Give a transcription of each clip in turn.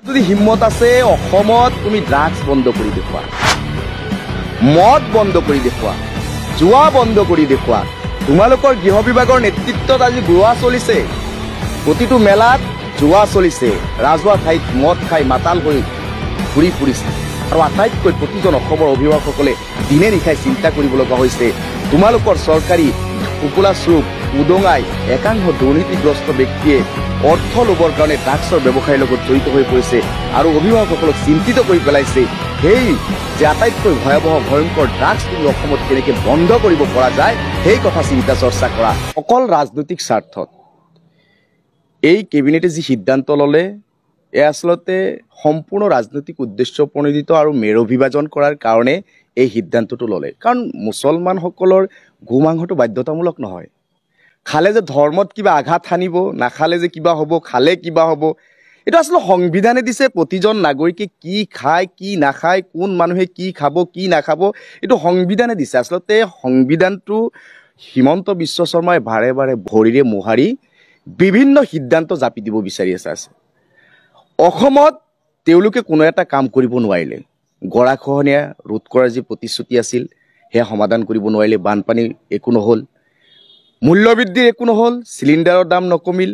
যদি হিম্মত আছে অসমত তুমি ড্ৰাগছ বন্ধ কৰি দেখুৱা, মদ বন্ধ কৰি দেখুৱা, জুৱা বন্ধ কৰি দেখুৱা। তোমালোকৰ গৃহ বিভাগৰ নেতৃত্বত আজি গোৱা চলিছে, প্ৰতিটো মেলাত জুৱা চলিছে, ৰাজহুৱা ঠাইত মদ খাই মাতাল হৈ ঘূৰি ফুৰিছে। আৰু আটাইতকৈ প্ৰতিজন অসমৰ অভিভাৱকসকলে দিনে নিশাই চিন্তা কৰিব লগা হৈছে তোমালোকৰ চৰকাৰী টোপোলা স্বৰূপ উদঙাই একাংশ দুৰ্নীতিগ্ৰস্ত ব্যক্তিয়ে অৰ্থ ল'বৰ কাৰণে ড্ৰাগছৰ ব্যৱসায়ৰ লগত জড়িত হৈ পৰিছে আৰু অভিভাৱকসকলক চিন্তিত কৰি পেলাইছে। সেই যে আটাইতকৈ ভয়াৱহ ভয়ংকৰ ড্ৰাগছ তুমি অসমত কেনেকৈ বন্ধ কৰিব পৰা যায় সেই কথা চিন্তা চৰ্চা কৰা। অকল ৰাজনৈতিক স্বাৰ্থত এই কেবিনেটে যি সিদ্ধান্ত ল'লে এয়া আচলতে সম্পূৰ্ণ ৰাজনৈতিক উদ্দেশ্য প্ৰণোদিত আৰু মেৰু বিভাজন কৰাৰ কাৰণে এই সিদ্ধান্তটো ল'লে। কাৰণ মুছলমানসকলৰ গোমাংসটো বাধ্যতামূলক নহয়। খালে যে ধৰ্মত কিবা আঘাত সানিব, নাখালে যে কিবা হ'ব, খালে কিবা হ'ব, এইটো আচলতে সংবিধানে দিছে। প্ৰতিজন নাগৰিকে কি খায় কি নাখায়, কোন মানুহে কি খাব কি নাখাব, এইটো সংবিধানে দিছে। আচলতে সংবিধানটো হিমন্ত বিশ্ব শৰ্মাই বাৰে বাৰে ভৰিৰে মোহাৰি বিভিন্ন সিদ্ধান্ত জাপি দিব বিচাৰি আছে। অসমত তেওঁলোকে কোনো এটা কাম কৰিব নোৱাৰিলে। গৰাখহনীয়া ৰোধ কৰাৰ যি প্ৰতিশ্ৰুতি আছিল সেয়া সমাধান কৰিব নোৱাৰিলে। বানপানীৰ একো নহ'ল, মূল্যবৃদ্ধিৰ একো নহ'ল, চিলিণ্ডাৰৰ দাম নকমিল,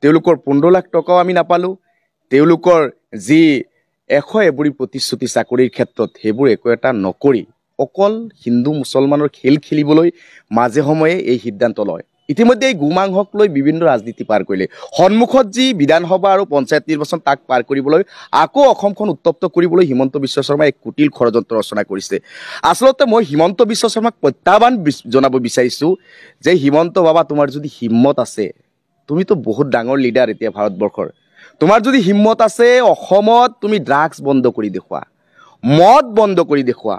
তেওঁলোকৰ 15 লাখ টকাও আমি নাপালোঁ। তেওঁলোকৰ যি 100 এবুৰি প্ৰতিশ্ৰুতি চাকৰিৰ ক্ষেত্ৰত সেইবোৰ একো এটা নকৰি অকল হিন্দু মুছলমানৰ খেল খেলিবলৈ মাজে সময়ে এই সিদ্ধান্ত লয়। ইতিমধ্যে এই গোমাংসক লৈ বিভিন্ন ৰাজনীতি পাৰ কৰিলে। সন্মুখত যি বিধানসভা আৰু পঞ্চায়ত নিৰ্বাচন তাক পাৰ কৰিবলৈ আকৌ অসমখন উত্তপ্ত কৰিবলৈ হিমন্ত বিশ্ব শৰ্মাই এক কুটিল ষড়যন্ত্ৰ ৰচনা কৰিছে। আচলতে মই হিমন্ত বিশ্ব শৰ্মাক প্ৰত্যাহ্বান জনাব বিচাৰিছোঁ যে হিমন্ত বাবা, তোমাৰ যদি হিম্মত আছে, তুমিতো বহুত ডাঙৰ লিডাৰ এতিয়া ভাৰতবৰ্ষৰ, তোমাৰ যদি হিম্মত আছে অসমত তুমি ড্ৰাগছ বন্ধ কৰি দেখুৱা, মদ বন্ধ কৰি দেখুৱা,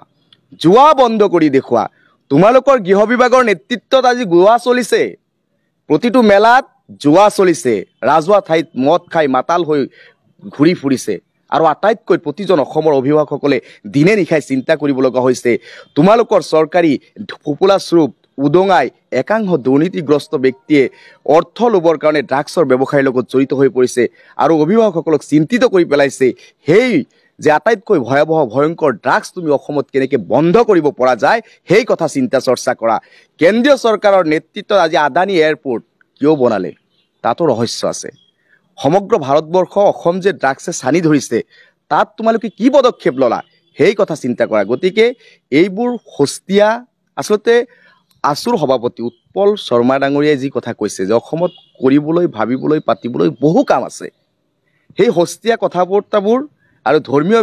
জুৱা বন্ধ কৰি দেখুৱা। তোমালোকৰ গৃহ বিভাগৰ নেতৃত্বত আজি গোৱা চলিছে, প্ৰতিটো মেলাত জুৱা চলিছে, ৰাজহুৱা ঠাইত মদ খাই মাতাল হৈ ঘূৰি ফুৰিছে। আৰু আটাইতকৈ প্ৰতিজন অসমৰ অভিভাৱকসকলে দিনে নিশাই চিন্তা কৰিব লগা হৈছে তোমালোকৰ চৰকাৰী টোপোলা স্বৰূপ উদঙাই একাংশ দুৰ্নীতিগ্ৰস্ত ব্যক্তিয়ে অৰ্থ ল'বৰ কাৰণে ড্ৰাগছৰ ব্যৱসায়ৰ লগত জড়িত হৈ পৰিছে আৰু অভিভাৱকসকলক চিন্তিত কৰি পেলাইছে। সেই যে আটাইতকৈ ভয়াৱহ ভয়ংকৰ ড্ৰাগছ তুমি অসমত কেনেকৈ বন্ধ কৰিব পৰা যায় সেই কথা চিন্তা চৰ্চা কৰা। কেন্দ্ৰীয় চৰকাৰৰ নেতৃত্বত আজি আদানী এয়াৰপৰ্ট কিয় বনালে তাতো ৰহস্য আছে। সমগ্ৰ ভাৰতবৰ্ষ অসম যে ড্ৰাগছে চানি ধৰিছে তাত তোমালোকে কি পদক্ষেপ ল'লা সেই কথা চিন্তা কৰা। গতিকে এইবোৰ সস্তীয়া, আচলতে আছুৰ সভাপতি উৎপল শৰ্মা ডাঙৰীয়াই যি কথা কৈছে যে অসমত কৰিবলৈ ভাবিবলৈ পাতিবলৈ বহু কাম আছে, সেই সস্তীয়া কথা বাৰ্তাবোৰ আৰু ধৰ্মীয়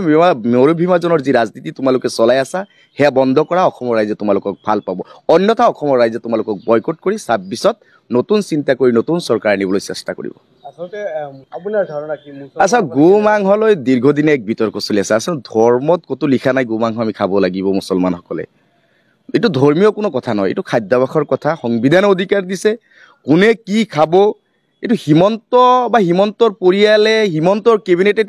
মেৰু বিভাজনৰ যি ৰাজনীতি তোমালোকে চলাই আছা সেয়া বন্ধ কৰা। অসমৰ ৰাইজে তোমালোকক ভাল পাব, অন্যথা অসমৰ ৰাইজে তোমালোকক বয়কট কৰি 26ত নতুন চিন্তা কৰি নতুন চৰকাৰ আনিবলৈ চেষ্টা কৰিব। আচ্ছা, গো মাংসলৈ দীৰ্ঘদিনে এক বিতৰ্ক চলি আছে। আচলতে ধৰ্মত ক'তো লিখা নাই গো মাংস আমি খাব লাগিব মুছলমানসকলে। এইটো ধৰ্মীয় কোনো কথা নহয়, এইটো খাদ্যাভাসৰ কথা। সংবিধানে অধিকাৰ দিছে কোনে কি খাব, এইটো হিমন্ত বা হিমন্তৰ পৰিয়ালে হিমন্তৰ কেবিনেটে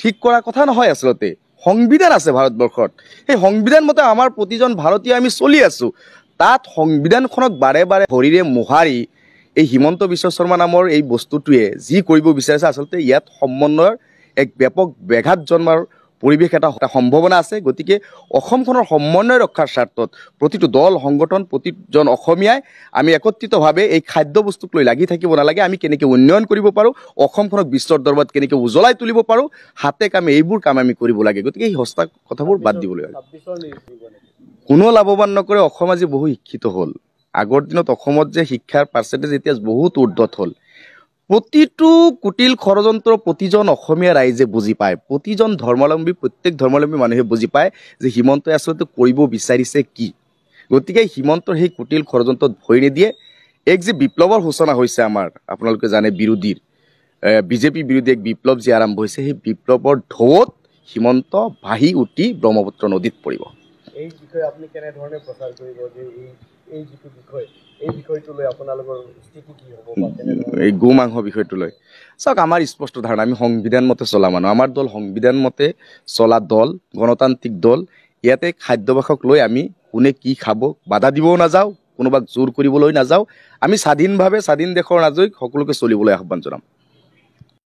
ঠিক কৰা কথা নহয়। আচলতে সংবিধান আছে ভাৰতবৰ্ষত, সেই সংবিধান মতে আমাৰ প্ৰতিজন ভাৰতীয় আমি চলি আছোঁ। তাত সংবিধানখনক বাৰে বাৰে ভৰিৰে মোহাৰি এই হিমন্ত বিশ্ব শৰ্মা নামৰ এই বস্তুটোৱে যি কৰিব বিচাৰিছে আচলতে ইয়াত সমন্বয়ৰ এক ব্যাপক ব্যাঘাত জন্মাৰ পৰিৱেশ এটা সম্ভাৱনা আছে। গতিকে অসমখনৰ সমন্বয় ৰক্ষাৰ স্বাৰ্থত প্ৰতিটো দল সংগঠন প্ৰতিজন অসমীয়াই আমি একত্ৰিতভাৱে এই খাদ্য বস্তুক লৈ লাগি থাকিব নালাগে। আমি কেনেকৈ উন্নয়ন কৰিব পাৰোঁ, অসমখনক বিশ্বৰ দৰবাৰত কেনেকৈ উজ্বলাই তুলিব পাৰোঁ, হাতে কামে এইবোৰ কাম আমি কৰিব লাগে। গতিকে এই সস্তা কথাবোৰ বাদ দিবলৈ লাগে। কোনো লাভৱান নকৰে। অসম আজি বহু শিক্ষিত হ'ল। আগৰ দিনত অসমত যে শিক্ষাৰ পাৰ্চেণ্টেজ এতিয়া বহুত উৰ্ধত হ'ল। প্ৰতিটো কুটিল ষড়যন্ত্ৰ প্ৰতিজন অসমীয়া ৰাইজে বুজি পায়, প্ৰতিজন ধৰ্মাৱলম্বী প্ৰত্যেক ধৰ্মাৱলম্বী মানুহে বুজি পায় যে হিমন্তই আচলতে কৰিব বিচাৰিছে কি। গতিকে হিমন্তৰ সেই কুটিল ষড়যন্ত্ৰত ভৰি নিদিয়ে। এক যি বিপ্লৱৰ সূচনা হৈছে আমাৰ, আপোনালোকে জানে বিৰোধীৰ বিজেপি বিৰোধী এক বিপ্লৱ যি আৰম্ভ হৈছে, সেই বিপ্লৱৰ ঢৌত হিমন্ত ভাহি উঠি ব্ৰহ্মপুত্ৰ নদীত পৰিব। এই বিষয়ে আপুনি কেনেধৰণে প্ৰচাৰ কৰিব যে এই যিটো বিষয় এই বিষয়টো লৈ আপোনালোকৰ স্থিতি কি হ'ব? এই গো মাংস বিষয়টো লৈ চাওক, আমাৰ স্পষ্ট ধাৰণা, আমি সংবিধান মতে চলা মানুহ। আমাৰ দল সংবিধান মতে চলা দল, গণতান্ত্ৰিক দল। ইয়াতে খাদ্যাভাসক লৈ আমি কোনে কি খাব বাধা দিবও নাযাওঁ, কোনোবাক জোৰ কৰিবলৈ নাযাওঁ। আমি স্বাধীনভাৱে স্বাধীন দেশৰ নাগৰিক সকলোকে চলিবলৈ আহ্বান জনাম।